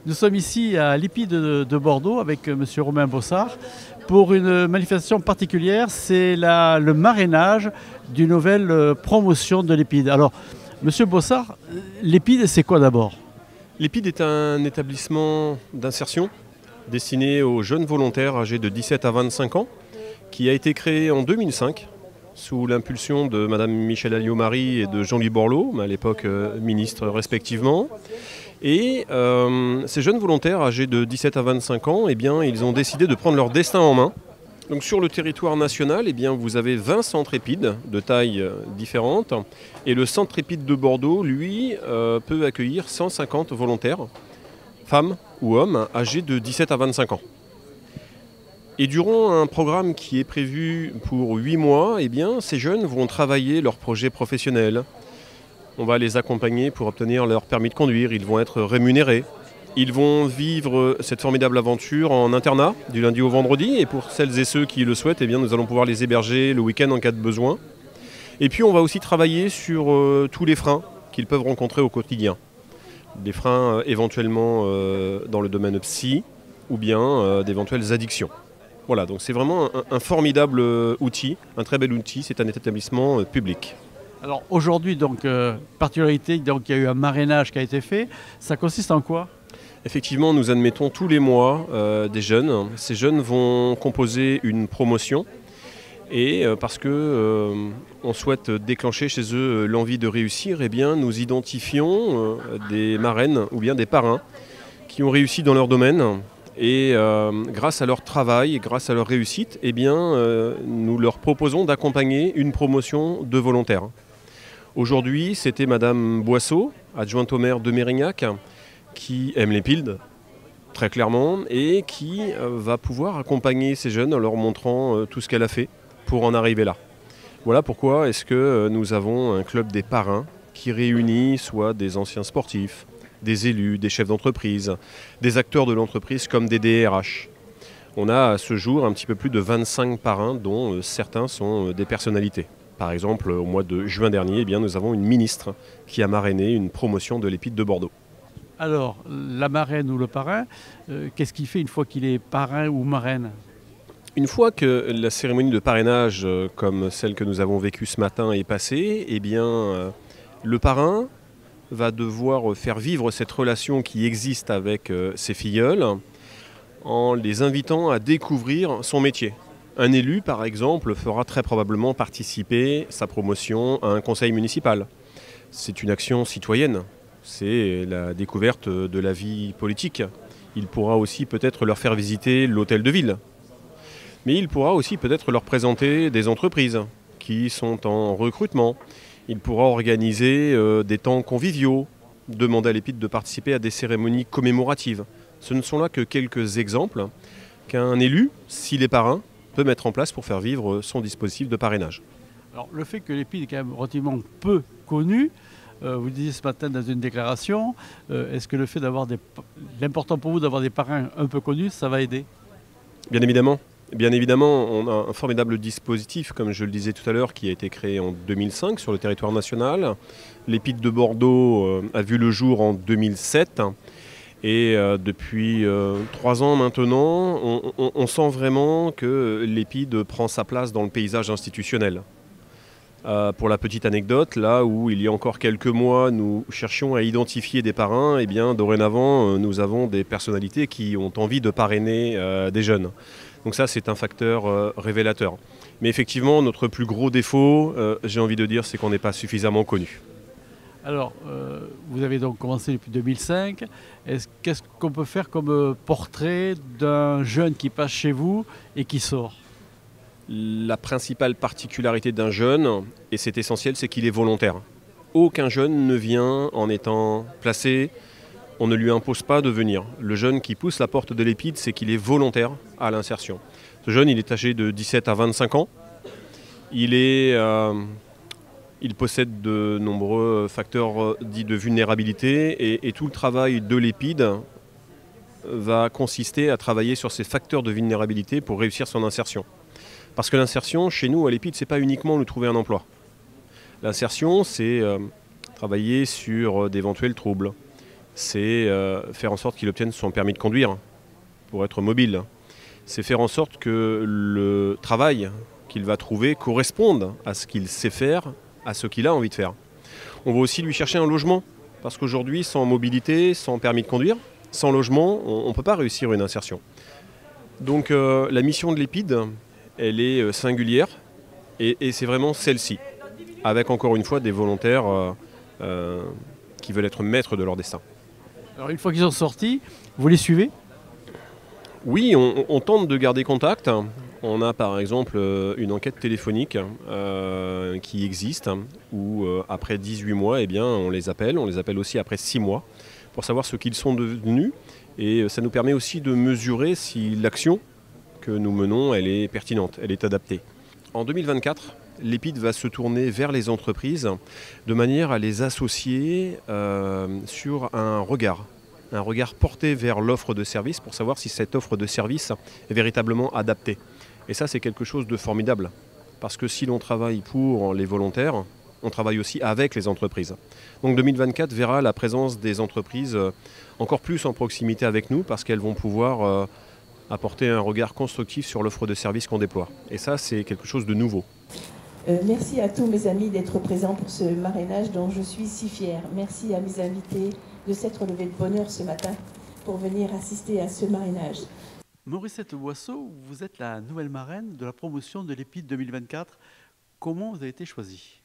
Nous sommes ici à l'IPI de Bordeaux avec Monsieur Romain Bossard pour une manifestation particulière, c'est le marrainage d'une nouvelle promotion de l'EPID. Alors, Monsieur Bossard, l'EPID, c'est quoi d'abord? L'EPID est un établissement d'insertion destiné aux jeunes volontaires âgés de 17 à 25 ans, qui a été créé en 2005 sous l'impulsion de Madame Michèle Alliot-Marie et de Jean-Louis Borloo, à l'époque ministre respectivement. Et ces jeunes volontaires âgés de 17 à 25 ans, eh bien, ils ont décidé de prendre leur destin en main. Donc sur le territoire national, eh bien, vous avez 20 centres EPID de tailles différentes. Et le centre EPID de Bordeaux, lui, peut accueillir 150 volontaires, femmes ou hommes, âgés de 17 à 25 ans. Et durant un programme qui est prévu pour 8 mois, eh bien, ces jeunes vont travailler leurs projets professionnels. On va les accompagner pour obtenir leur permis de conduire, ils vont être rémunérés. Ils vont vivre cette formidable aventure en internat du lundi au vendredi. Et pour celles et ceux qui le souhaitent, eh bien, nous allons pouvoir les héberger le week-end en cas de besoin. Et puis on va aussi travailler sur tous les freins qu'ils peuvent rencontrer au quotidien. Des freins éventuellement dans le domaine psy ou bien d'éventuelles addictions. Voilà, donc c'est vraiment un formidable outil, un très bel outil, c'est un établissement public. Alors aujourd'hui, donc, particularité, donc, il y a eu un marrainage qui a été fait. Ça consiste en quoi? Effectivement, nous admettons tous les mois des jeunes. Ces jeunes vont composer une promotion et parce que on souhaite déclencher chez eux l'envie de réussir, eh bien, nous identifions des marraines ou bien des parrains qui ont réussi dans leur domaine. Et grâce à leur travail, grâce à leur réussite, eh bien, nous leur proposons d'accompagner une promotion de volontaires. Aujourd'hui, c'était Madame Boisseau, adjointe au maire de Mérignac, qui aime les PILD, très clairement, et qui va pouvoir accompagner ces jeunes en leur montrant tout ce qu'elle a fait pour en arriver là. Voilà pourquoi est-ce que nous avons un club des parrains qui réunit soit des anciens sportifs, des élus, des chefs d'entreprise, des acteurs de l'entreprise comme des DRH. On a à ce jour un petit peu plus de 25 parrains dont certains sont des personnalités. Par exemple, au mois de juin dernier, eh bien, nous avons une ministre qui a marrainé une promotion de l'EPID de Bordeaux. Alors, la marraine ou le parrain, qu'est-ce qu'il fait une fois qu'il est parrain ou marraine? Une fois que la cérémonie de parrainage, comme celle que nous avons vécue ce matin, est passée, eh bien, le parrain va devoir faire vivre cette relation qui existe avec ses filleuls en les invitant à découvrir son métier. Un élu, par exemple, fera très probablement participer sa promotion à un conseil municipal. C'est une action citoyenne, c'est la découverte de la vie politique. Il pourra aussi peut-être leur faire visiter l'hôtel de ville. Mais il pourra aussi peut-être leur présenter des entreprises qui sont en recrutement. Il pourra organiser des temps conviviaux, demander à l'EPID de participer à des cérémonies commémoratives. Ce ne sont là que quelques exemples qu'un élu, s'il est parrain, peut mettre en place pour faire vivre son dispositif de parrainage. Alors, le fait que l'EPID est quand même relativement peu connu, vous disiez ce matin dans une déclaration, est-ce que le fait d'avoir l'important pour vous d'avoir des parrains un peu connus, ça va aider? Bien évidemment. Bien évidemment, on a un formidable dispositif, comme je le disais tout à l'heure, qui a été créé en 2005 sur le territoire national. L'EPID de Bordeaux a vu le jour en 2007. Et depuis 3 ans maintenant, on sent vraiment que l'EPID prend sa place dans le paysage institutionnel. Pour la petite anecdote, là où il y a encore quelques mois, nous cherchions à identifier des parrains, eh bien, dorénavant, nous avons des personnalités qui ont envie de parrainer des jeunes. Donc ça, c'est un facteur révélateur. Mais effectivement, notre plus gros défaut, j'ai envie de dire, c'est qu'on n'est pas suffisamment connu. Alors, vous avez donc commencé depuis 2005. Qu'est-ce qu'on peut faire comme portrait d'un jeune qui passe chez vous et qui sort? La principale particularité d'un jeune, et c'est essentiel, c'est qu'il est volontaire. Aucun jeune ne vient en étant placé, on ne lui impose pas de venir. Le jeune qui pousse la porte de l'EPID, c'est qu'il est volontaire à l'insertion. Ce jeune, il est âgé de 17 à 25 ans. Il possède de nombreux facteurs dits de vulnérabilité et tout le travail de l'EPID va consister à travailler sur ces facteurs de vulnérabilité pour réussir son insertion. Parce que l'insertion, chez nous, à l'EPID, ce n'est pas uniquement nous trouver un emploi. L'insertion, c'est travailler sur d'éventuels troubles. c'est faire en sorte qu'il obtienne son permis de conduire pour être mobile. C'est faire en sorte que le travail qu'il va trouver corresponde à ce qu'il sait faire, à ce qu'il a envie de faire. On va aussi lui chercher un logement, parce qu'aujourd'hui, sans mobilité, sans permis de conduire, sans logement, on ne peut pas réussir une insertion. Donc la mission de l'EPID, elle est singulière, et c'est vraiment celle-ci, avec encore une fois des volontaires qui veulent être maîtres de leur destin. Alors une fois qu'ils sont sortis, vous les suivez? Oui, on tente de garder contact. On a par exemple une enquête téléphonique qui existe, où après 18 mois, eh bien, on les appelle aussi après 6 mois, pour savoir ce qu'ils sont devenus. Et ça nous permet aussi de mesurer si l'action que nous menons, elle est pertinente, elle est adaptée. En 2024, l'EPID va se tourner vers les entreprises de manière à les associer sur un regard porté vers l'offre de service pour savoir si cette offre de service est véritablement adaptée. Et ça, c'est quelque chose de formidable, parce que si l'on travaille pour les volontaires, on travaille aussi avec les entreprises. Donc 2024 verra la présence des entreprises encore plus en proximité avec nous, parce qu'elles vont pouvoir apporter un regard constructif sur l'offre de service qu'on déploie. Et ça, c'est quelque chose de nouveau. Merci à tous mes amis d'être présents pour ce marrainage dont je suis si fière. Merci à mes invités de s'être levés de bonne heure ce matin pour venir assister à ce marrainage. Morissette Boisseau, vous êtes la nouvelle marraine de la promotion de l'EPID 2024. Comment vous avez été choisie?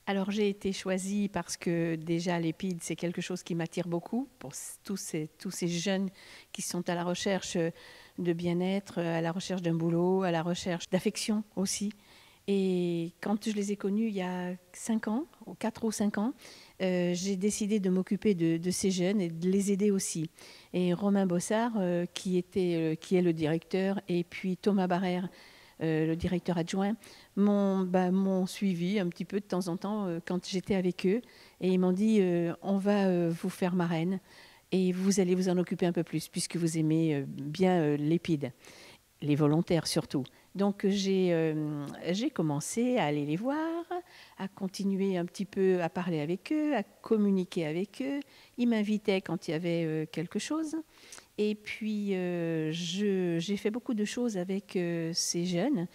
Alors j'ai été choisie parce que déjà l'EPID, c'est quelque chose qui m'attire beaucoup pour tous ces jeunes qui sont à la recherche de bien-être, à la recherche d'un boulot, à la recherche d'affection aussi. Et quand je les ai connus il y a 5 ans, 4 ou 5 ans, j'ai décidé de m'occuper de ces jeunes et de les aider aussi. Et Romain Bossard, qui est le directeur, et puis Thomas Barrère, le directeur adjoint, m'ont suivi un petit peu de temps en temps quand j'étais avec eux. Et ils m'ont dit on va vous faire marraine et vous allez vous en occuper un peu plus puisque vous aimez bien l'EPID, les volontaires surtout. Donc j'ai commencé à aller les voir, à continuer un petit peu à parler avec eux, à communiquer avec eux. Ils m'invitaient quand il y avait quelque chose. Et puis j'ai fait beaucoup de choses avec ces jeunes.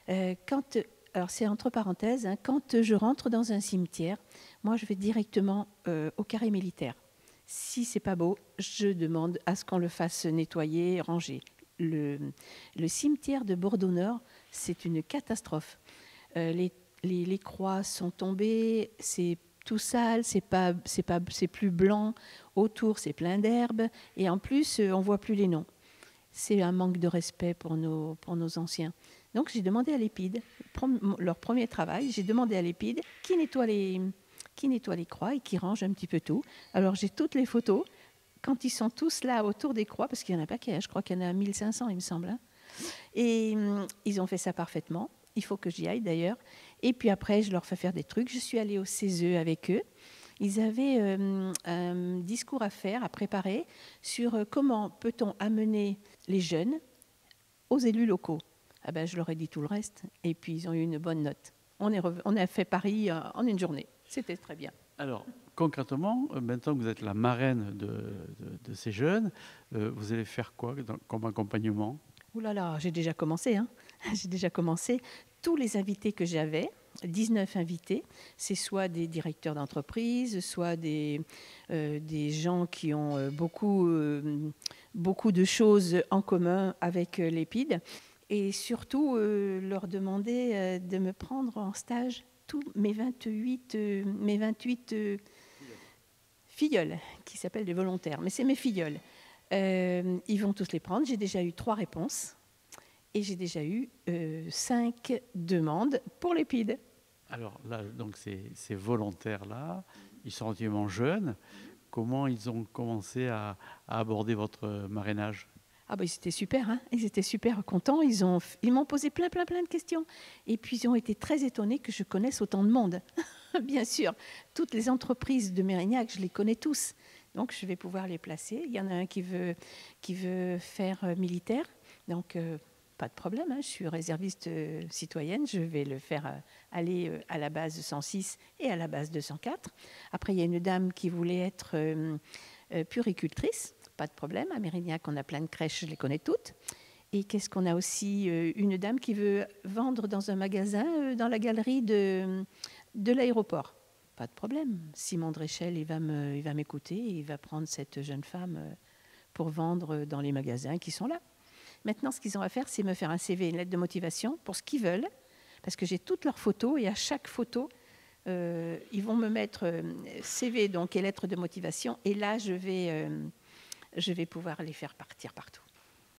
Alors c'est entre parenthèses, hein, quand je rentre dans un cimetière, moi je vais directement au carré militaire. Si c'est pas beau, je demande à ce qu'on le fasse nettoyer, ranger. Le cimetière de Bordeaux-Nord, c'est une catastrophe. Les croix sont tombées, c'est tout sale, c'est plus blanc. Autour, c'est plein d'herbes. Et en plus, on ne voit plus les noms. C'est un manque de respect pour nos anciens. Donc, j'ai demandé à l'EPID, leur premier travail, j'ai demandé à l'EPID qui nettoie les croix et qui range un petit peu tout. Alors, j'ai toutes les photos. Quand ils sont tous là autour des croix, parce qu'il y en a un paquet, je crois qu'il y en a 1500, il me semble. Hein. Et ils ont fait ça parfaitement. Il faut que j'y aille d'ailleurs. Et puis après, je leur fais faire des trucs. Je suis allée au CESE avec eux. Ils avaient un discours à faire, à préparer, sur comment peut-on amener les jeunes aux élus locaux. Ah ben, je leur ai dit tout le reste. Et puis, ils ont eu une bonne note. On a fait Paris en une journée. C'était très bien. Alors, concrètement, maintenant que vous êtes la marraine de ces jeunes, vous allez faire quoi comme accompagnement? Ouh là là, j'ai déjà commencé. Hein. J'ai déjà commencé. Tous les invités que j'avais, 19 invités, c'est soit des directeurs d'entreprise, soit des gens qui ont beaucoup de choses en commun avec l'EPID. Et surtout, leur demander de me prendre en stage tous mes 28 filleuls, qui s'appellent des volontaires. Mais c'est mes filleuls. Ils vont tous les prendre. J'ai déjà eu 3 réponses. Et j'ai déjà eu 5 demandes pour l'EPID. Alors là, donc ces volontaires-là, ils sont relativement jeunes. Comment ils ont commencé à aborder votre marrainage? Ah ben, ils étaient super, hein. Ils étaient super contents. Ils m'ont posé plein de questions. Et puis ils ont été très étonnés que je connaisse autant de monde. Bien sûr, toutes les entreprises de Mérignac, je les connais tous. Donc je vais pouvoir les placer. Il y en a un qui veut faire militaire. Donc pas de problème, hein, je suis réserviste citoyenne, je vais le faire aller à la base 106 et à la base 204. Après, il y a une dame qui voulait être puricultrice, pas de problème. À Mérignac, on a plein de crèches, je les connais toutes. Et qu'est-ce qu'on a aussi? Une dame qui veut vendre dans un magasin dans la galerie de l'aéroport. Pas de problème. Simon Dréchel, il va m'écouter et il va prendre cette jeune femme pour vendre dans les magasins qui sont là. Maintenant, ce qu'ils ont à faire, c'est me faire un CV, une lettre de motivation pour ce qu'ils veulent, parce que j'ai toutes leurs photos et à chaque photo, ils vont me mettre CV donc, et lettre de motivation. Et là, je vais pouvoir les faire partir partout.